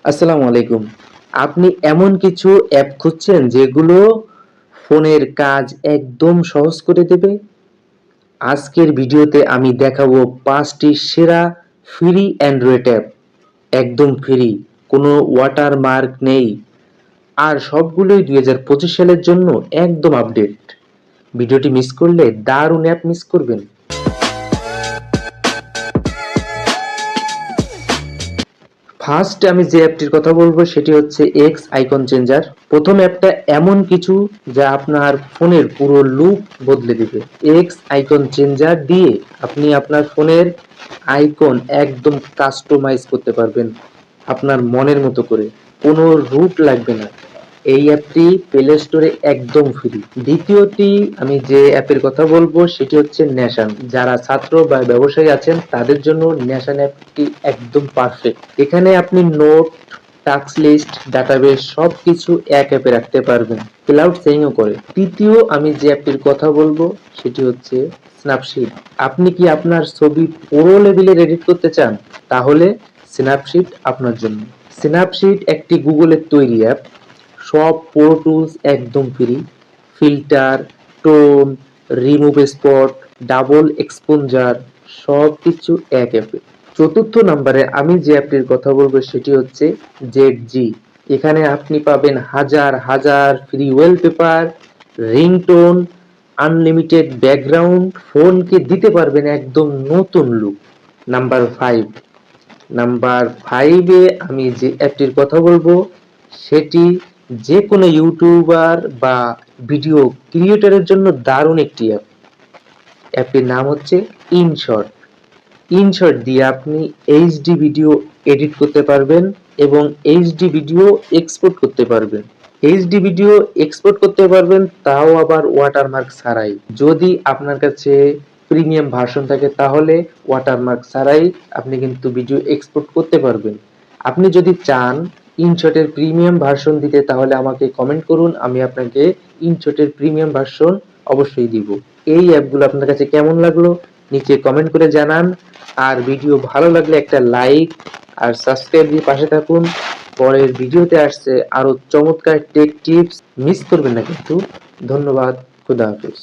আসসালামু আলাইকুম। আপনি এমন কিছু অ্যাপ খুঁজছেন যেগুলো ফোনের কাজ একদম সহজ করে দেবে? আজকের ভিডিওতে আমি দেখাবো ৫টি সেরা ফ্রি অ্যান্ড্রয়েড অ্যাপ। একদম ফ্রি, কোনো ওয়াটারমার্ক নেই। আর সবগুলোই ২০২৫ সালের জন্য একদম আপডেট। ভিডিওটি মিস করলে দারুণ অ্যাপ মিস করবেন। ফার্স্ট আমি যে অ্যাপটির কথা বলবো সেটি হচ্ছে এক্স আইকন চেঞ্জার। প্রথম অ্যাপটা এমন কিছু যা আপনার ফোনের পুরো লুক বদলে দিবে। এক্স আইকন চেঞ্জার দিয়ে আপনি আপনার ফোনের আইকন একদম কাস্টমাইজ করতে পারবেন আপনার মনের মতো করে। কোনো রুট লাগবে না। এই অ্যাপটি প্লে স্টোরে একদম ফ্রি। দ্বিতীয়টি আমি যে অ্যাপের কথা বলবো সেটি হচ্ছে ন্যাশন। যারা ছাত্র বা ব্যবসায়ী আছেন তাদের জন্য ন্যাশন অ্যাপটি একদম পারফেক্ট। এখানে আপনি নোট, টাস্ক লিস্ট, ডাটাবেস সবকিছু এক অ্যাপে রাখতে পারবেন। ক্লাউড সেইংও করে। তৃতীয় আমি যে অ্যাপটির কথা বলবো সেটি হচ্ছে স্ন্যাপশীট। আপনি কি আপনার ছবি পুরো লেভেলে এডিট করতে চান? তাহলে স্ন্যাপশীট আপনার জন্য। স্ন্যাপশীট একটি গুগলের তৈরি অ্যাপ। সব প্রো টুলস একদম free. Filter, tone, remove spot, double exposure সবকিছু এক অ্যাপে। চতুর্থ নম্বরে আমি যে অ্যাপটির কথা বলবো সেটি হচ্ছে জেড-জি। এখানে আপনি পাবেন হাজার হাজার free wallpaper, ringtone, unlimited background, ফোনকে দিতে পারবেন একদম নতুন লুক। নাম্বার 5, নাম্বার 5-এ আমি যে অ্যাপটির কথা বলবো সেটি যে কোনো ইউটিউবার বা ভিডিও ক্রিয়েটরের জন্য দারুণ একটি অ্যাপ। অ্যাপটির নাম হচ্ছে ইনশট। ইনশট দিয়ে আপনি এইচডি ভিডিও এডিট করতে পারবেন এবং এইচডি ভিডিও এক্সপোর্ট করতে পারবেন। এইচডি ভিডিও এক্সপোর্ট করতে পারবেন তাও আবার ওয়াটারমার্ক ছাড়াই। যদি আপনার কাছে প্রিমিয়াম ভার্সন থাকে তাহলে ওয়াটারমার্ক ছাড়াই আপনি কিন্তু ভিডিও এক্সপোর্ট করতে পারবেন। আপনি যদি চান ইনশটের প্রিমিয়াম ভার্সন দিতে তাহলে আমাকে কমেন্ট করুন, আমি আপনাকে ইনশটের প্রিমিয়াম ভার্সন অবশ্যই দিব। এই অ্যাপগুলো আপনার কাছে কেমন লাগলো নিচে কমেন্ট করে জানান। আর ভিডিও ভালো লাগলে একটা লাইক আর সাবস্ক্রাইব দিয়ে পাশে থাকুন। পরের ভিডিওতে আসছে আরো চমৎকার টেক টিপস, মিস করবেন না কিন্তু। ধন্যবাদ। খুদা হাফেজ।